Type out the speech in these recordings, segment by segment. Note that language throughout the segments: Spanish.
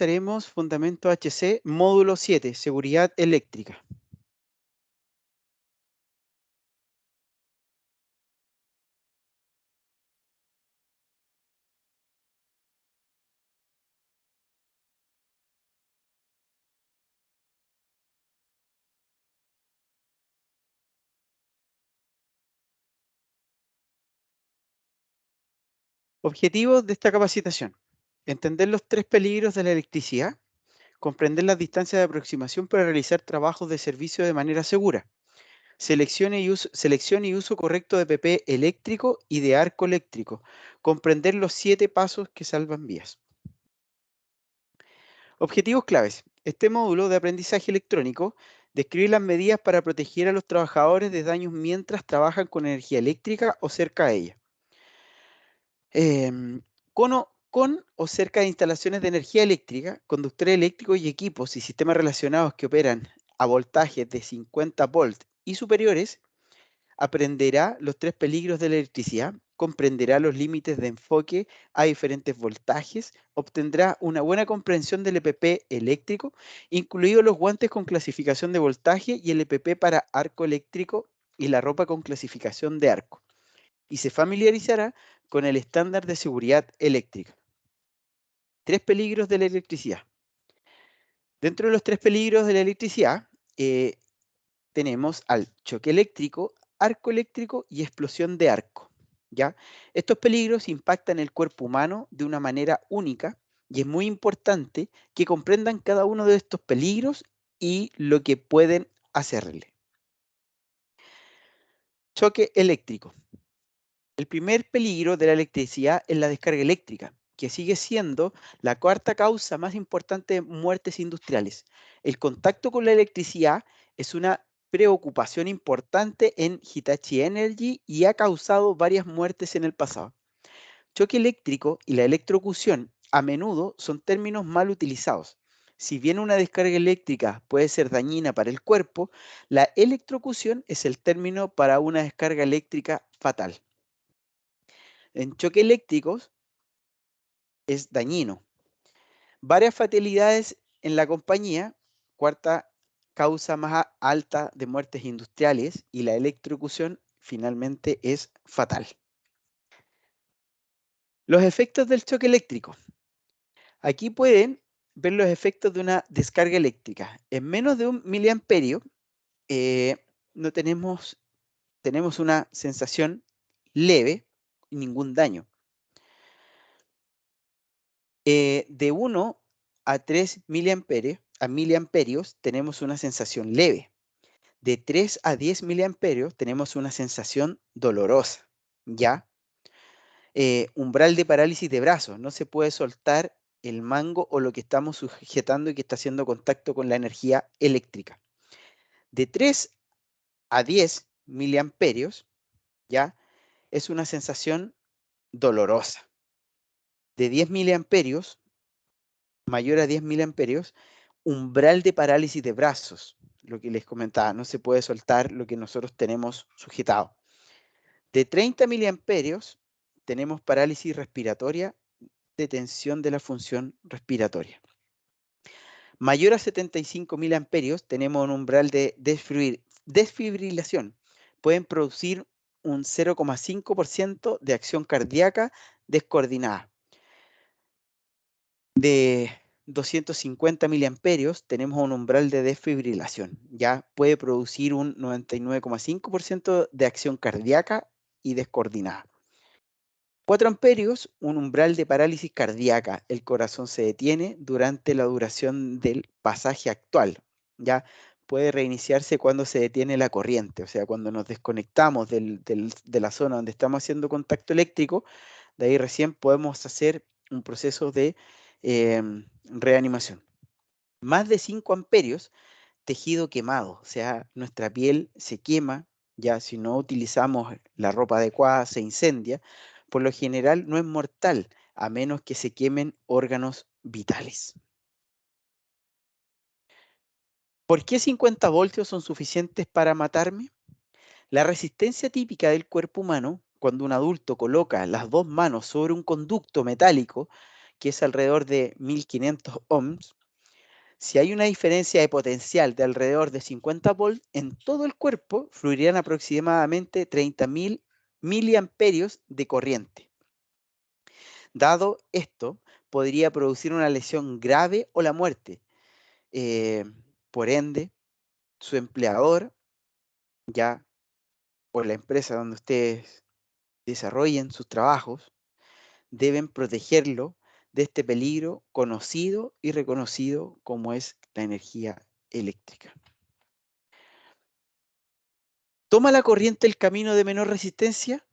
Haremos Fundamento HC, módulo 7, Seguridad Eléctrica. Objetivos de esta capacitación. Entender los 3 peligros de la electricidad, comprender las distancias de aproximación para realizar trabajos de servicio de manera segura, selección y uso correcto de PP eléctrico y de arco eléctrico, comprender los 7 pasos que salvan vías. Objetivos claves. Este módulo de aprendizaje electrónico describe las medidas para proteger a los trabajadores de daños mientras trabajan con energía eléctrica o cerca de ella. Con o cerca de instalaciones de energía eléctrica, conductores eléctricos y equipos y sistemas relacionados que operan a voltajes de 50 volts y superiores, aprenderá los 3 peligros de la electricidad, comprenderá los límites de enfoque a diferentes voltajes, obtendrá una buena comprensión del EPP eléctrico, incluidos los guantes con clasificación de voltaje y el EPP para arco eléctrico y la ropa con clasificación de arco, y se familiarizará con el estándar de seguridad eléctrica. 3 peligros de la electricidad. Dentro de los 3 peligros de la electricidad, tenemos al choque eléctrico, arco eléctrico y explosión de arco, ¿ya? Estos peligros impactan el cuerpo humano de una manera única y es muy importante que comprendan cada uno de estos peligros y lo que pueden hacerle. Choque eléctrico. El primer peligro de la electricidad es la descarga eléctrica, que sigue siendo la cuarta causa más importante de muertes industriales. El contacto con la electricidad es una preocupación importante en Hitachi Energy y ha causado varias muertes en el pasado. Choque eléctrico y la electrocución a menudo son términos mal utilizados. Si bien una descarga eléctrica puede ser dañina para el cuerpo, la electrocución es el término para una descarga eléctrica fatal. En choque eléctricos es dañino. Varias fatalidades en la compañía, cuarta causa más alta de muertes industriales, y la electrocución finalmente es fatal. Los efectos del choque eléctrico. Aquí pueden ver los efectos de una descarga eléctrica. En menos de 1 miliamperio no tenemos una sensación leve y ningún daño. De 1 a 3 miliamperios tenemos una sensación leve. De 3 a 10 miliamperios tenemos una sensación dolorosa, ¿ya? Umbral de parálisis de brazos. No se puede soltar el mango o lo que estamos sujetando y que está haciendo contacto con la energía eléctrica. De 3 a 10 miliamperios, ¿ya? Es una sensación dolorosa. De 10 miliamperios, mayor a 10 miliamperios, umbral de parálisis de brazos, lo que les comentaba, no se puede soltar lo que nosotros tenemos sujetado. De 30 miliamperios tenemos parálisis respiratoria, detención de la función respiratoria. Mayor a 75 miliamperios tenemos un umbral de desfibrilación. Pueden producir un 0,5% de acción cardíaca descoordinada. De 250 miliamperios tenemos un umbral de desfibrilación. Ya puede producir un 99,5% de acción cardíaca y descoordinada. 4 amperios, un umbral de parálisis cardíaca. El corazón se detiene durante la duración del pasaje actual. Ya puede reiniciarse cuando se detiene la corriente, o sea, cuando nos desconectamos de la zona donde estamos haciendo contacto eléctrico, de ahí recién podemos hacer un proceso de reanimación. Más de 5 amperios, tejido quemado, o sea, nuestra piel se quema, ya si no utilizamos la ropa adecuada se incendia. Por lo general no es mortal, a menos que se quemen órganos vitales. ¿Por qué 50 voltios son suficientes para matarme? La resistencia típica del cuerpo humano, cuando un adulto coloca las 2 manos sobre un conducto metálico que es alrededor de 1500 ohms, si hay una diferencia de potencial de alrededor de 50 volts, en todo el cuerpo fluirían aproximadamente 30.000 miliamperios de corriente. Dado esto, podría producir una lesión grave o la muerte. Eh, por ende, su empleador, ya, o la empresa donde ustedes desarrollen sus trabajos, deben protegerlo de este peligro conocido y reconocido como es la energía eléctrica. ¿Toma la corriente el camino de menor resistencia?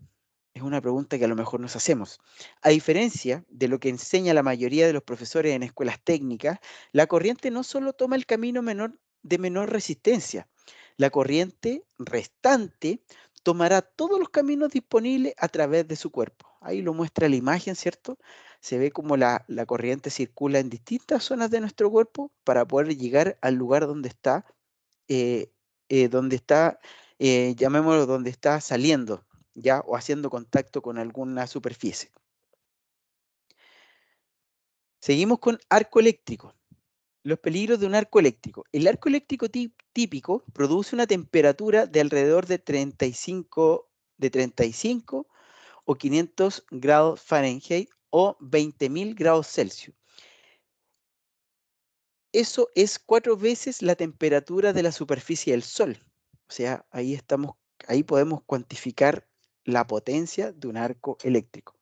Es una pregunta que a lo mejor nos hacemos. A diferencia de lo que enseña la mayoría de los profesores en escuelas técnicas, la corriente no solo toma el camino de menor resistencia, la corriente restante tomará todos los caminos disponibles a través de su cuerpo. Ahí lo muestra la imagen, ¿cierto? Se ve como la corriente circula en distintas zonas de nuestro cuerpo para poder llegar al lugar eh, donde está, llamémoslo, donde está saliendo, ¿ya? O haciendo contacto con alguna superficie. Seguimos con arco eléctrico. Los peligros de un arco eléctrico. El arco eléctrico típico produce una temperatura de alrededor de 35 o 500 grados Fahrenheit o 20.000 grados Celsius. Eso es 4 veces la temperatura de la superficie del Sol. O sea, ahí podemos cuantificar la potencia de un arco eléctrico.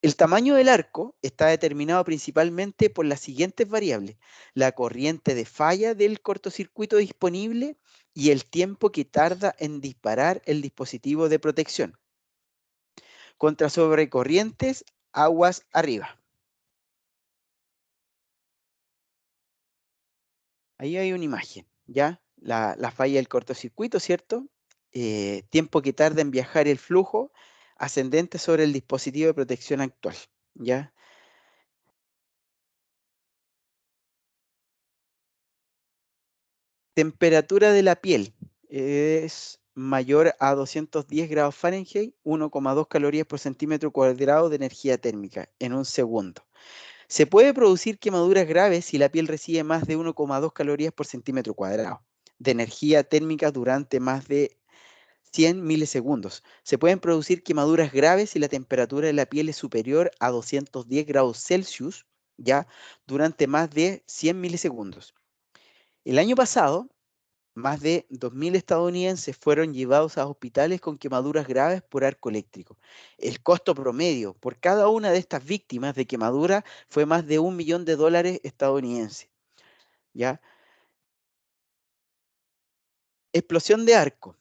El tamaño del arco está determinado principalmente por las siguientes variables: la corriente de falla del cortocircuito disponible y el tiempo que tarda en disparar el dispositivo de protección. Contra sobrecorrientes, aguas arriba. Ahí hay una imagen, ¿ya? La falla del cortocircuito, ¿cierto? Tiempo que tarda en viajar el flujo ascendente sobre el dispositivo de protección actual, ¿ya? Temperatura de la piel es mayor a 210 grados Fahrenheit, 1,2 calorías por centímetro cuadrado de energía térmica en un segundo. Se puede producir quemaduras graves si la piel recibe más de 1,2 calorías por centímetro cuadrado de energía térmica durante más de 100 milisegundos. Se pueden producir quemaduras graves si la temperatura de la piel es superior a 210 grados Celsius, ya, durante más de 100 milisegundos. El año pasado, más de 2.000 estadounidenses fueron llevados a hospitales con quemaduras graves por arco eléctrico. El costo promedio por cada una de estas víctimas de quemadura fue más de $1 millón estadounidenses. ¿Ya? Explosión de arco.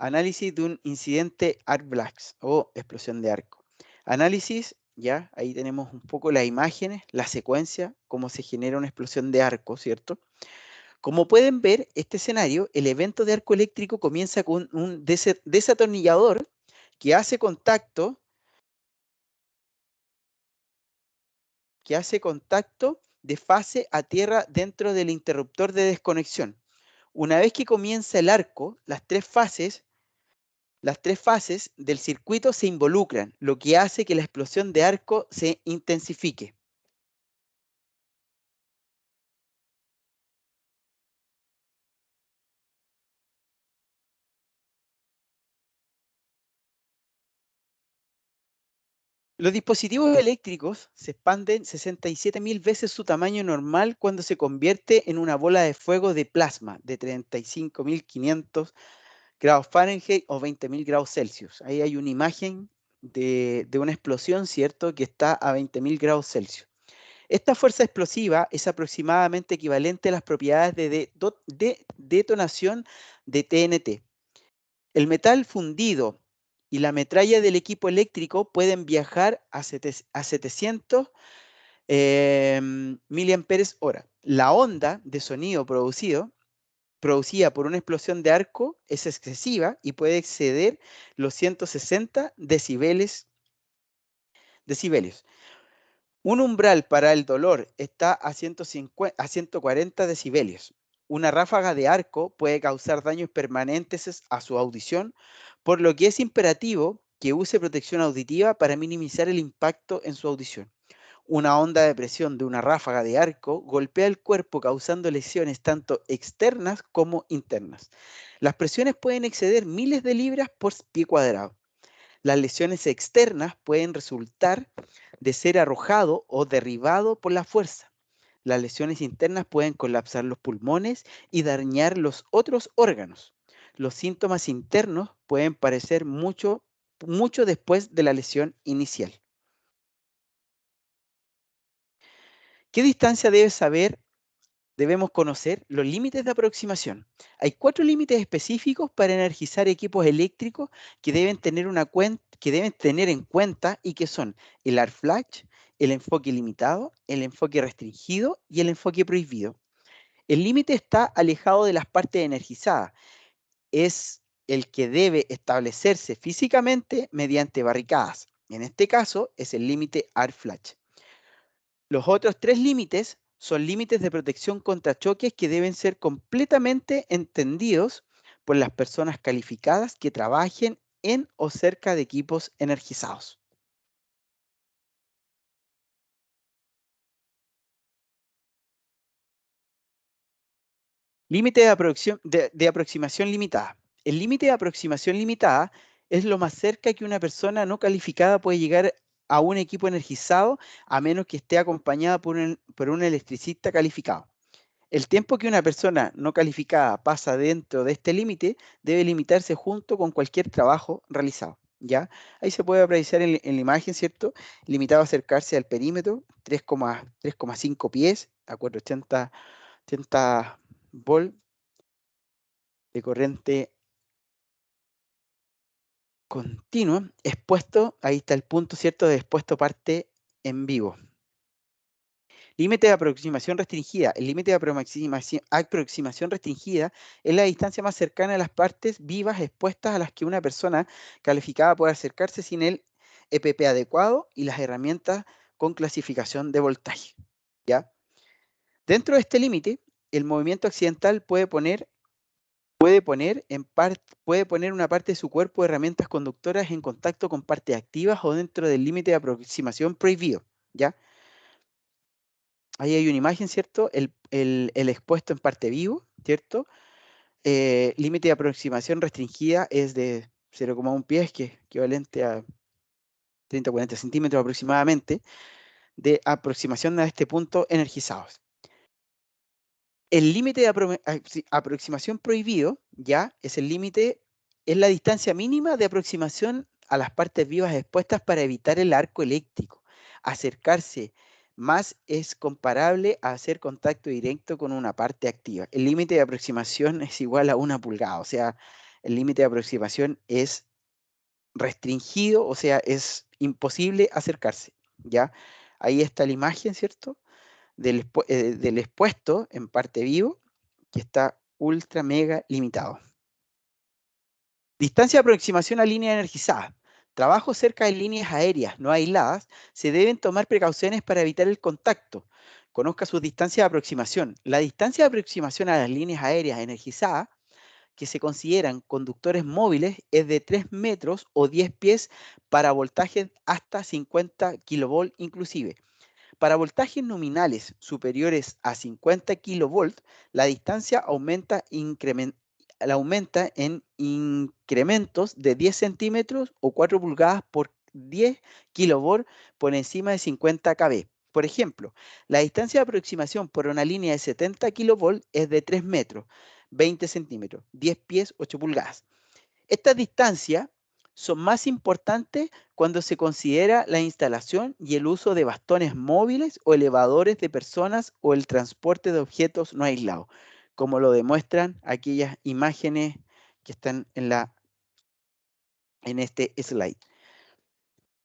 Análisis de un incidente arc blast o explosión de arco. Análisis, ya, ahí tenemos un poco las imágenes, la secuencia, cómo se genera una explosión de arco, ¿cierto? Como pueden ver, este escenario, el evento de arco eléctrico comienza con un desatornillador que hace contacto de fase a tierra dentro del interruptor de desconexión. Una vez que comienza el arco, las tres fases del circuito se involucran, lo que hace que la explosión de arco se intensifique. Los dispositivos eléctricos se expanden 67.000 veces su tamaño normal cuando se convierte en una bola de fuego de plasma de 35.500 grados Fahrenheit o 20.000 grados Celsius. Ahí hay una imagen de una explosión, ¿cierto?, que está a 20.000 grados Celsius. Esta fuerza explosiva es aproximadamente equivalente a las propiedades de detonación de TNT. El metal fundido y la metralla del equipo eléctrico pueden viajar a 700 miliamperes hora. La onda de sonido producida por una explosión de arco es excesiva y puede exceder los 160 decibelios. Un umbral para el dolor está a 140 decibelios. Una ráfaga de arco puede causar daños permanentes a su audición, por lo que es imperativo que use protección auditiva para minimizar el impacto en su audición. Una onda de presión de una ráfaga de arco golpea el cuerpo causando lesiones tanto externas como internas. Las presiones pueden exceder miles de libras por pie cuadrado. Las lesiones externas pueden resultar de ser arrojado o derribado por la fuerza. Las lesiones internas pueden colapsar los pulmones y dañar los otros órganos. Los síntomas internos pueden parecer mucho después de la lesión inicial. ¿Qué distancia debemos conocer? Los límites de aproximación. Hay 4 límites específicos para energizar equipos eléctricos que deben tener en cuenta y que son el arc flash, el enfoque limitado, el enfoque restringido y el enfoque prohibido. El límite está alejado de las partes energizadas. Es el que debe establecerse físicamente mediante barricadas. En este caso es el límite arc flash. Los otros 3 límites son límites de protección contra choques que deben ser completamente entendidos por las personas calificadas que trabajen en o cerca de equipos energizados. Límite de aproximación limitada. El límite de aproximación limitada es lo más cerca que una persona no calificada puede llegar a un equipo energizado a menos que esté acompañada por un electricista calificado. El tiempo que una persona no calificada pasa dentro de este límite debe limitarse junto con cualquier trabajo realizado. ¿Ya? Ahí se puede apreciar en la imagen, ¿cierto? Limitado a acercarse al perímetro, 3,5 pies a 480 volt de corriente continua, expuesto, ahí está el punto, ¿cierto? De expuesto parte en vivo. Límite de aproximación restringida. El límite de aproximación restringida es la distancia más cercana a las partes vivas expuestas a las que una persona calificada puede acercarse sin el EPP adecuado y las herramientas con clasificación de voltaje. ¿Ya? Dentro de este límite, el movimiento accidental puede poner una parte de su cuerpo de herramientas conductoras en contacto con partes activas o dentro del límite de aproximación prohibido. ¿Ya? Ahí hay una imagen, ¿cierto? El expuesto en parte vivo, ¿cierto? Límite de aproximación restringida es de 0,1 pies, que es equivalente a 30 o 40 centímetros aproximadamente, de aproximación a este punto energizados. El límite de aproximación prohibido, ya, es la distancia mínima de aproximación a las partes vivas expuestas para evitar el arco eléctrico. Acercarse más es comparable a hacer contacto directo con una parte activa. El límite de aproximación es igual a 1 pulgada, o sea, el límite de aproximación es restringido, o sea, es imposible acercarse, ¿ya? Ahí está la imagen, ¿cierto? Del expuesto en parte vivo, que está ultra mega limitado. Distancia de aproximación a línea energizada. Trabajo cerca de líneas aéreas no aisladas, se deben tomar precauciones para evitar el contacto. Conozca sus distancias de aproximación. La distancia de aproximación a las líneas aéreas energizadas, que se consideran conductores móviles, es de 3 metros o 10 pies para voltajes hasta 50 kilovolt inclusive. Para voltajes nominales superiores a 50 kilovolt, la distancia aumenta en incrementos de 10 centímetros o 4 pulgadas por 10 kilovolt por encima de 50 kV. Por ejemplo, la distancia de aproximación por una línea de 70 kilovolt es de 3 metros, 20 centímetros, 10 pies, 8 pulgadas. Estas distancias son más importantes cuando se considera la instalación y el uso de bastones móviles o elevadores de personas o el transporte de objetos no aislados, como lo demuestran aquellas imágenes que están en este slide.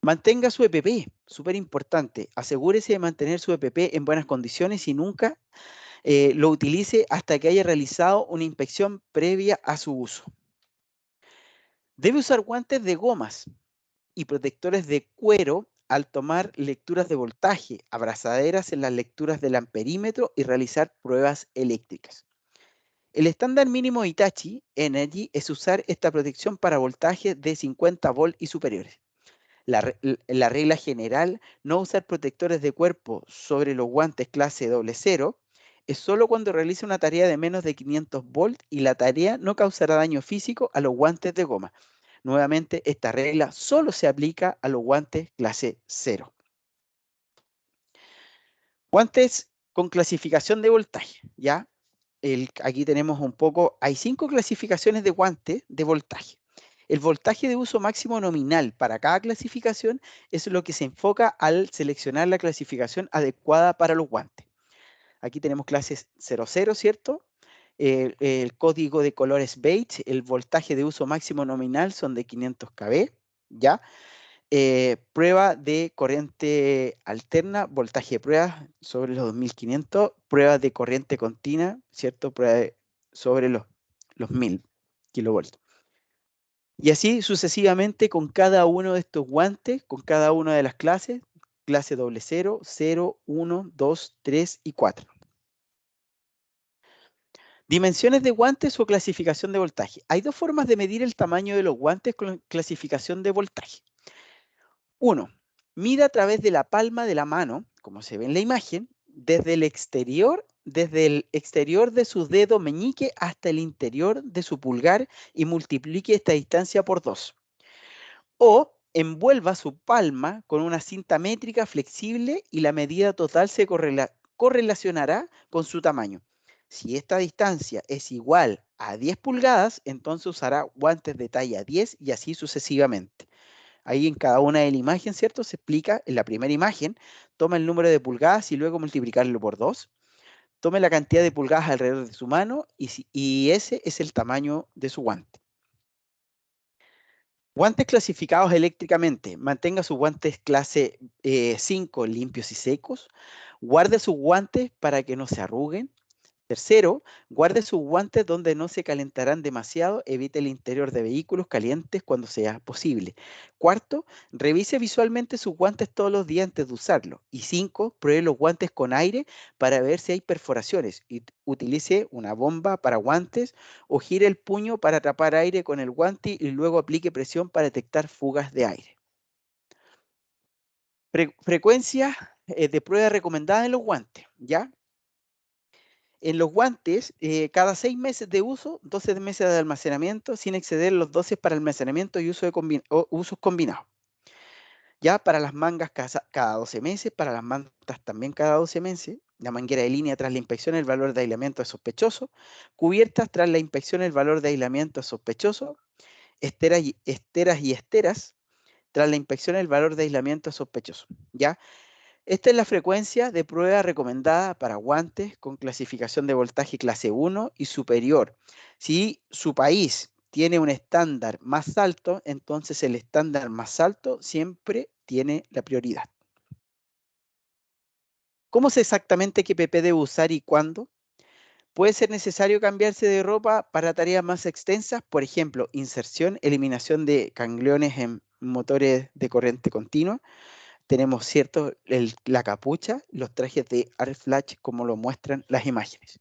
Mantenga su EPP, súper importante. Asegúrese de mantener su EPP en buenas condiciones y nunca lo utilice hasta que haya realizado una inspección previa a su uso. Debe usar guantes de gomas y protectores de cuero al tomar lecturas de voltaje, abrazaderas en las lecturas del amperímetro y realizar pruebas eléctricas. El estándar mínimo Hitachi Energy es usar esta protección para voltajes de 50 volt y superiores. La regla general, no usar protectores de cuerpo sobre los guantes clase 00, es solo cuando realice una tarea de menos de 500 volts y la tarea no causará daño físico a los guantes de goma. Nuevamente, esta regla solo se aplica a los guantes clase 0. Guantes con clasificación de voltaje, ¿ya? Aquí tenemos un poco, hay 5 clasificaciones de guantes de voltaje. El voltaje de uso máximo nominal para cada clasificación es lo que se enfoca al seleccionar la clasificación adecuada para los guantes. Aquí tenemos clases 00, ¿cierto? El código de color es beige, el voltaje de uso máximo nominal son de 500 kV, ¿ya? Prueba de corriente alterna, voltaje de prueba sobre los 2500, prueba de corriente continua, ¿cierto? Sobre los 1000 kilovolts. Y así sucesivamente con cada uno de estos guantes, con cada una de las clases, clase 00, 0, 1, 2, 3 y 4. Dimensiones de guantes o clasificación de voltaje. Hay dos formas de medir el tamaño de los guantes con clasificación de voltaje. Uno, mide a través de la palma de la mano, como se ve en la imagen, desde el exterior de su dedo meñique hasta el interior de su pulgar y multiplique esta distancia por 2. O envuelva su palma con una cinta métrica flexible y la medida total se correlacionará con su tamaño. Si esta distancia es igual a 10 pulgadas, entonces usará guantes de talla 10 y así sucesivamente. Ahí en cada una de la imagen, ¿cierto? Se explica en la primera imagen, toma el número de pulgadas y luego multiplicarlo por 2. Tome la cantidad de pulgadas alrededor de su mano y ese es el tamaño de su guante. Guantes clasificados eléctricamente. Mantenga sus guantes clase 5 limpios y secos. Guarde sus guantes para que no se arruguen. Tercero, guarde sus guantes donde no se calentarán demasiado. Evite el interior de vehículos calientes cuando sea posible. Cuarto, revise visualmente sus guantes todos los días antes de usarlos. Y 5, pruebe los guantes con aire para ver si hay perforaciones. Y utilice una bomba para guantes o gire el puño para atrapar aire con el guante y luego aplique presión para detectar fugas de aire. Frecuencia de prueba recomendada en los guantes, ¿ya? En los guantes, cada 6 meses de uso, 12 meses de almacenamiento, sin exceder los 12 para almacenamiento y usos combinados. Ya para las mangas cada 12 meses, para las mantas también cada 12 meses, la manguera de línea tras la inspección el valor de aislamiento es sospechoso, cubiertas tras la inspección el valor de aislamiento es sospechoso, esteras tras la inspección el valor de aislamiento es sospechoso. ¿Ya? Esta es la frecuencia de prueba recomendada para guantes con clasificación de voltaje clase 1 y superior. Si su país tiene un estándar más alto, entonces el estándar más alto siempre tiene la prioridad. ¿Cómo sé exactamente qué PP debo usar y cuándo? Puede ser necesario cambiarse de ropa para tareas más extensas, por ejemplo, inserción, eliminación de gangliones en motores de corriente continua. Tenemos, ¿cierto?, la capucha, los trajes de arc flash como lo muestran las imágenes.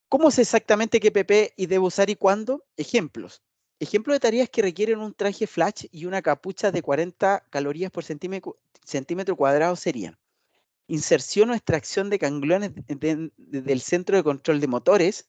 ¿Cómo sé exactamente qué PP y debo usar y cuándo? Ejemplos. Ejemplos de tareas que requieren un traje flash y una capucha de 40 calorías por centímetro cuadrado serían inserción o extracción de gangliones del centro de control de motores,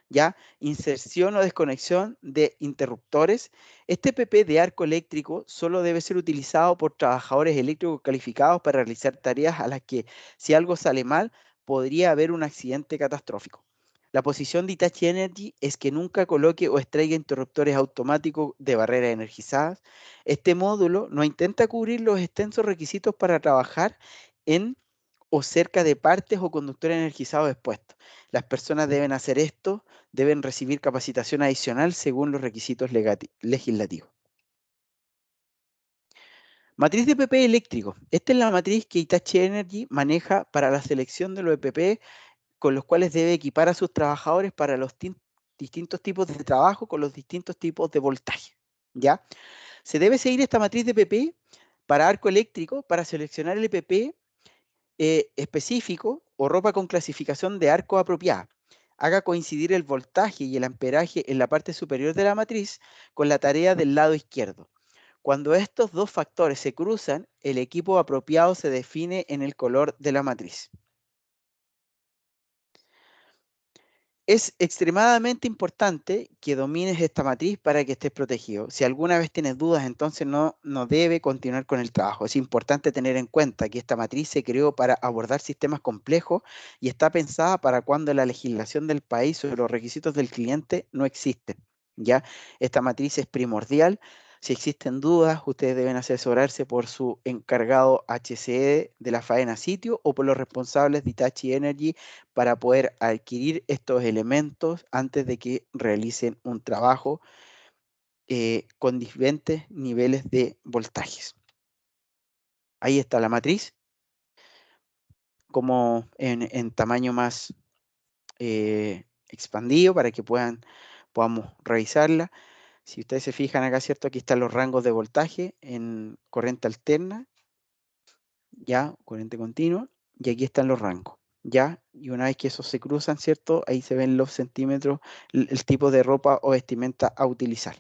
¿ya? Inserción o desconexión de interruptores. Este PP de arco eléctrico solo debe ser utilizado por trabajadores eléctricos calificados para realizar tareas a las que, si algo sale mal, podría haber un accidente catastrófico. La posición de Hitachi Energy es que nunca coloque o extraiga interruptores automáticos de barreras energizadas. Este módulo no intenta cubrir los extensos requisitos para trabajar en o cerca de partes o conductores energizados expuestos. Las personas deben hacer esto, deben recibir capacitación adicional según los requisitos legislativos. Matriz de PP eléctrico. Esta es la matriz que Hitachi Energy maneja para la selección de los EPP con los cuales debe equipar a sus trabajadores para los distintos tipos de trabajo con los distintos tipos de voltaje. ¿Ya? Se debe seguir esta matriz de PP para arco eléctrico para seleccionar el EPP específico o ropa con clasificación de arco apropiada. Haga coincidir el voltaje y el amperaje en la parte superior de la matriz con la tarea del lado izquierdo. Cuando estos dos factores se cruzan, el equipo apropiado se define en el color de la matriz. Es extremadamente importante que domines esta matriz para que estés protegido. Si alguna vez tienes dudas, entonces no debe continuar con el trabajo. Es importante tener en cuenta que esta matriz se creó para abordar sistemas complejos y está pensada para cuando la legislación del país sobre los requisitos del cliente no existen. ¿Ya? Esta matriz es primordial. Si existen dudas, ustedes deben asesorarse por su encargado HCE de la faena sitio o por los responsables de Hitachi Energy para poder adquirir estos elementos antes de que realicen un trabajo con diferentes niveles de voltajes. Ahí está la matriz, como en tamaño más expandido para que podamos revisarla. Si ustedes se fijan acá, ¿cierto? Aquí están los rangos de voltaje en corriente alterna, ya, corriente continua, y aquí están los rangos, ya, y una vez que esos se cruzan, ¿cierto? Ahí se ven los centímetros, el tipo de ropa o vestimenta a utilizar.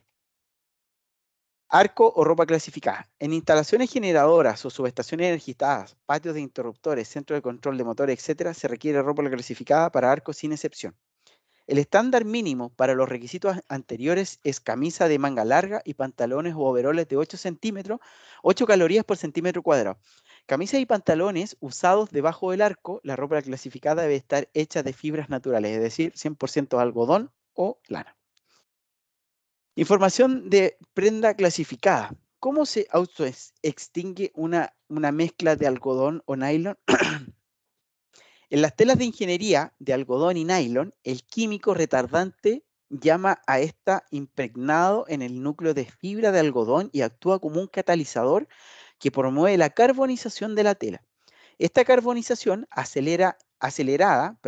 Arco o ropa clasificada. En instalaciones generadoras o subestaciones energizadas, patios de interruptores, centros de control de motores, etcétera, se requiere ropa clasificada para arcos sin excepción. El estándar mínimo para los requisitos anteriores es camisa de manga larga y pantalones o overoles de 8 centímetros, 8 calorías por centímetro cuadrado. Camisas y pantalones usados debajo del arco, la ropa clasificada debe estar hecha de fibras naturales, es decir, 100% algodón o lana. Información de prenda clasificada. ¿Cómo se autoextingue una mezcla de algodón o nylon? En las telas de ingeniería de algodón y nylon, el químico retardante llama a esta impregnado en el núcleo de fibra de algodón y actúa como un catalizador que promueve la carbonización de la tela. Esta carbonización acelerada,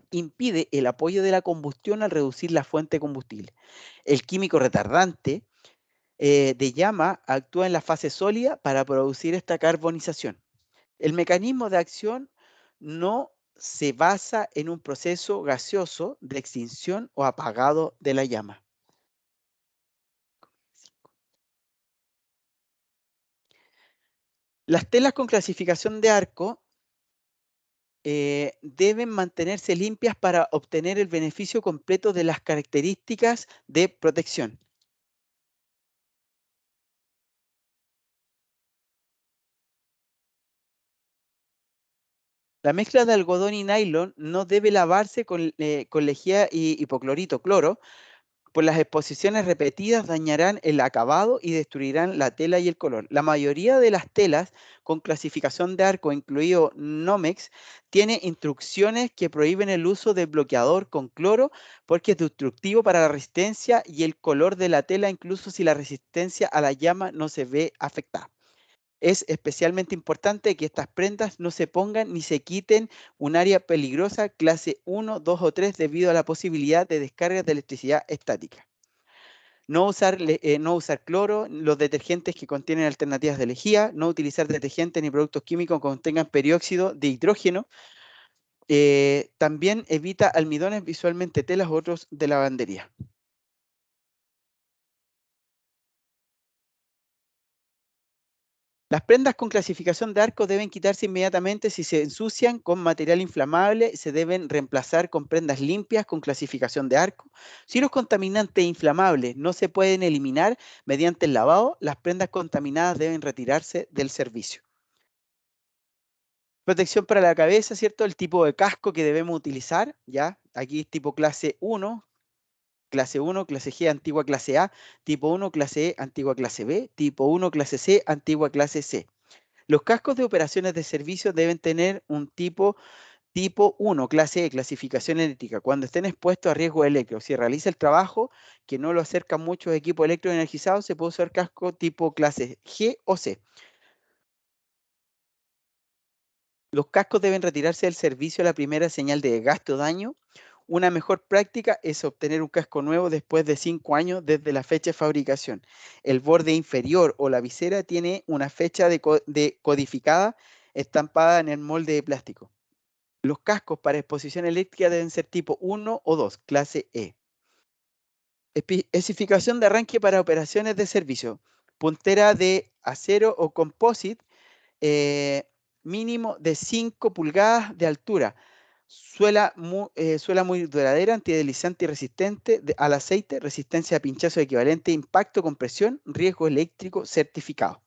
impide el apoyo de la combustión al reducir la fuente de combustible. El químico retardante de llama actúa en la fase sólida para producir esta carbonización. El mecanismo de acción no se basa en un proceso gaseoso de extinción o apagado de la llama. Las telas con clasificación de arco deben mantenerse limpias para obtener el beneficio completo de las características de protección. La mezcla de algodón y nylon no debe lavarse con lejía y hipoclorito cloro, pues las exposiciones repetidas dañarán el acabado y destruirán la tela y el color. La mayoría de las telas con clasificación de arco, incluido Nomex, tiene instrucciones que prohíben el uso de bloqueador con cloro porque es destructivo para la resistencia y el color de la tela, incluso si la resistencia a la llama no se ve afectada. Es especialmente importante que estas prendas no se pongan ni se quiten un área peligrosa clase 1, 2 o 3 debido a la posibilidad de descargas de electricidad estática. No usar cloro, los detergentes que contienen alternativas de lejía, no utilizar detergentes ni productos químicos que contengan perióxido de hidrógeno. También evita almidones, visualmente telas u otros de lavandería. Las prendas con clasificación de arco deben quitarse inmediatamente si se ensucian con material inflamable, se deben reemplazar con prendas limpias con clasificación de arco. Si los contaminantes inflamables no se pueden eliminar mediante el lavado, las prendas contaminadas deben retirarse del servicio. Protección para la cabeza, ¿cierto? El tipo de casco que debemos utilizar, ¿ya? Aquí es tipo clase 1, clase G, antigua clase A, tipo 1, clase E, antigua clase B, tipo 1, clase C, antigua clase C. Los cascos de operaciones de servicio deben tener un tipo 1, clase E, clasificación eléctrica, cuando estén expuestos a riesgo eléctrico. Si realiza el trabajo que no lo acercan muchos equipos electroenergizados, se puede usar casco tipo clase G o C. Los cascos deben retirarse del servicio a la primera señal de desgaste o daño. Una mejor práctica es obtener un casco nuevo después de 5 años desde la fecha de fabricación. El borde inferior o la visera tiene una fecha de codificada estampada en el molde de plástico. Los cascos para exposición eléctrica deben ser tipo 1 o 2, clase E. Especificación de arranque para operaciones de servicio. Puntera de acero o composite, mínimo de 5 pulgadas de altura. Suela muy duradera, antideslizante y resistente al aceite, resistencia a pinchazo equivalente, impacto con presión, riesgo eléctrico certificado.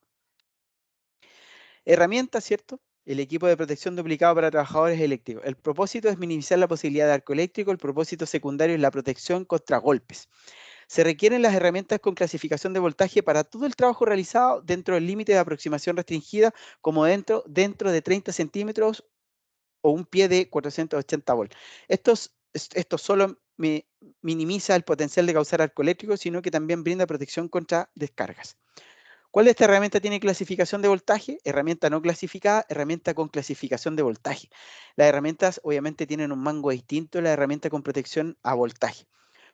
Herramientas, ¿cierto? El equipo de protección duplicado para trabajadores eléctricos. El propósito es minimizar la posibilidad de arco eléctrico. El propósito secundario es la protección contra golpes. Se requieren las herramientas con clasificación de voltaje para todo el trabajo realizado dentro del límite de aproximación restringida, como dentro de 30 centímetros o un pie de 480 volts. Esto solo minimiza el potencial de causar arco eléctrico, sino que también brinda protección contra descargas. ¿Cuál de esta herramienta tiene clasificación de voltaje? Herramienta no clasificada, herramienta con clasificación de voltaje. Las herramientas obviamente tienen un mango distinto a la herramienta con protección a voltaje.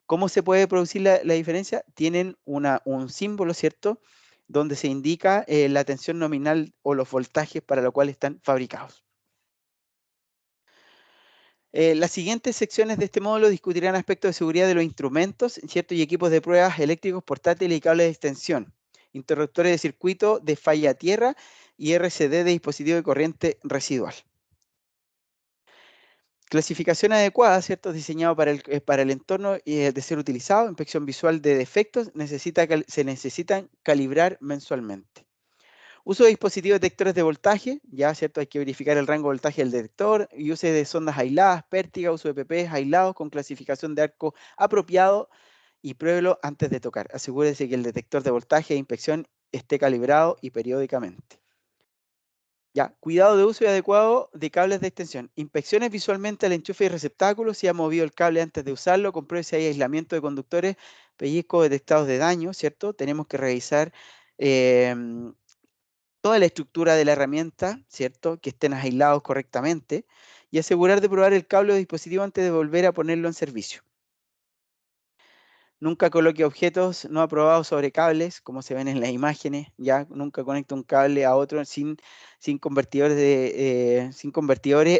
¿Cómo se puede producir la diferencia? Tienen un símbolo, ¿cierto? Donde se indica la tensión nominal o los voltajes para los cuales están fabricados. Las siguientes secciones de este módulo discutirán aspectos de seguridad de los instrumentos, ¿cierto? Y equipos de pruebas eléctricos portátiles y cables de extensión, interruptores de circuito de falla a tierra y RCD de dispositivo de corriente residual. Clasificación adecuada, ¿cierto? Diseñado para el entorno de ser utilizado, inspección visual de defectos, se necesitan calibrar mensualmente. Uso de dispositivos detectores de voltaje, ya, ¿cierto? Hay que verificar el rango de voltaje del detector y use de sondas aisladas, pértiga, uso de PPs aislados con clasificación de arco apropiado y pruébelo antes de tocar. Asegúrese que el detector de voltaje de inspección esté calibrado y periódicamente. Ya, cuidado de uso y adecuado de cables de extensión. Inspecciones visualmente al enchufe y receptáculo. Si ha movido el cable antes de usarlo, compruebe si hay aislamiento de conductores, pellizcos detectados de daño, ¿cierto? Tenemos que revisar toda la estructura de la herramienta, ¿cierto? Que estén aislados correctamente y asegurar de probar el cable o dispositivo antes de volver a ponerlo en servicio. Nunca coloque objetos no aprobados sobre cables, como se ven en las imágenes, ya nunca conecte un cable a otro sin convertidores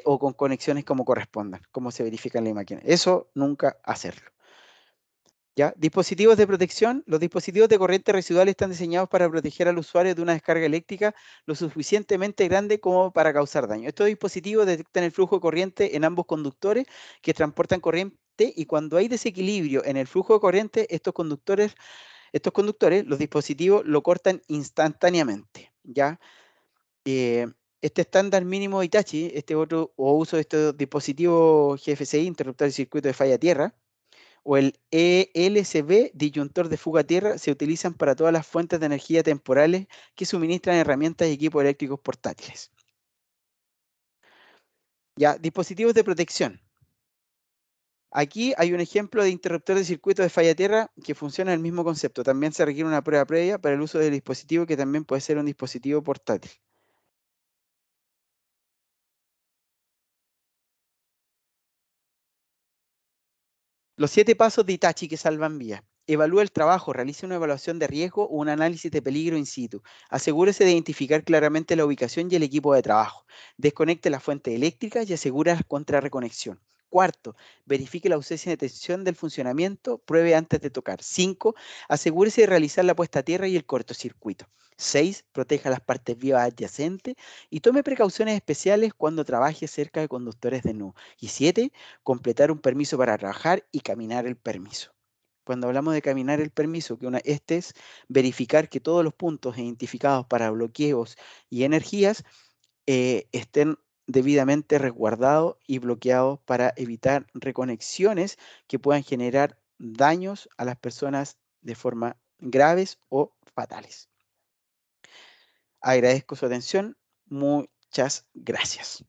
o con conexiones como correspondan, como se verifica en la imagen. Eso nunca hacerlo. ¿Ya? Dispositivos de protección. Los dispositivos de corriente residual están diseñados para proteger al usuario de una descarga eléctrica lo suficientemente grande como para causar daño. Estos dispositivos detectan el flujo de corriente en ambos conductores que transportan corriente y cuando hay desequilibrio en el flujo de corriente, estos conductores, los dispositivos lo cortan instantáneamente. ¿Ya? Eh, este estándar mínimo Hitachi, este otro, o uso de estos dispositivos GFCI, interruptor de circuito de falla tierra, o el ELCB, disyuntor de fuga a tierra, se utilizan para todas las fuentes de energía temporales que suministran herramientas y equipos eléctricos portátiles. Ya, dispositivos de protección. Aquí hay un ejemplo de interruptor de circuito de falla a tierra que funciona el mismo concepto. También se requiere una prueba previa para el uso del dispositivo que también puede ser un dispositivo portátil. Los 7 pasos de Itachi que salvan vías. Evalúe el trabajo, realice una evaluación de riesgo o un análisis de peligro in situ. Asegúrese de identificar claramente la ubicación y el equipo de trabajo. Desconecte la fuente eléctrica y asegure la contrarreconexión. Cuarto, verifique la ausencia de tensión del funcionamiento, pruebe antes de tocar. 5, asegúrese de realizar la puesta a tierra y el cortocircuito. 6, proteja las partes vivas adyacentes y tome precauciones especiales cuando trabaje cerca de conductores de NU. Y 7, completar un permiso para trabajar y caminar el permiso. Cuando hablamos de caminar el permiso, este es verificar que todos los puntos identificados para bloqueos y energías estén debidamente resguardados y bloqueados para evitar reconexiones que puedan generar daños a las personas de forma graves o fatales. Agradezco su atención. Muchas gracias.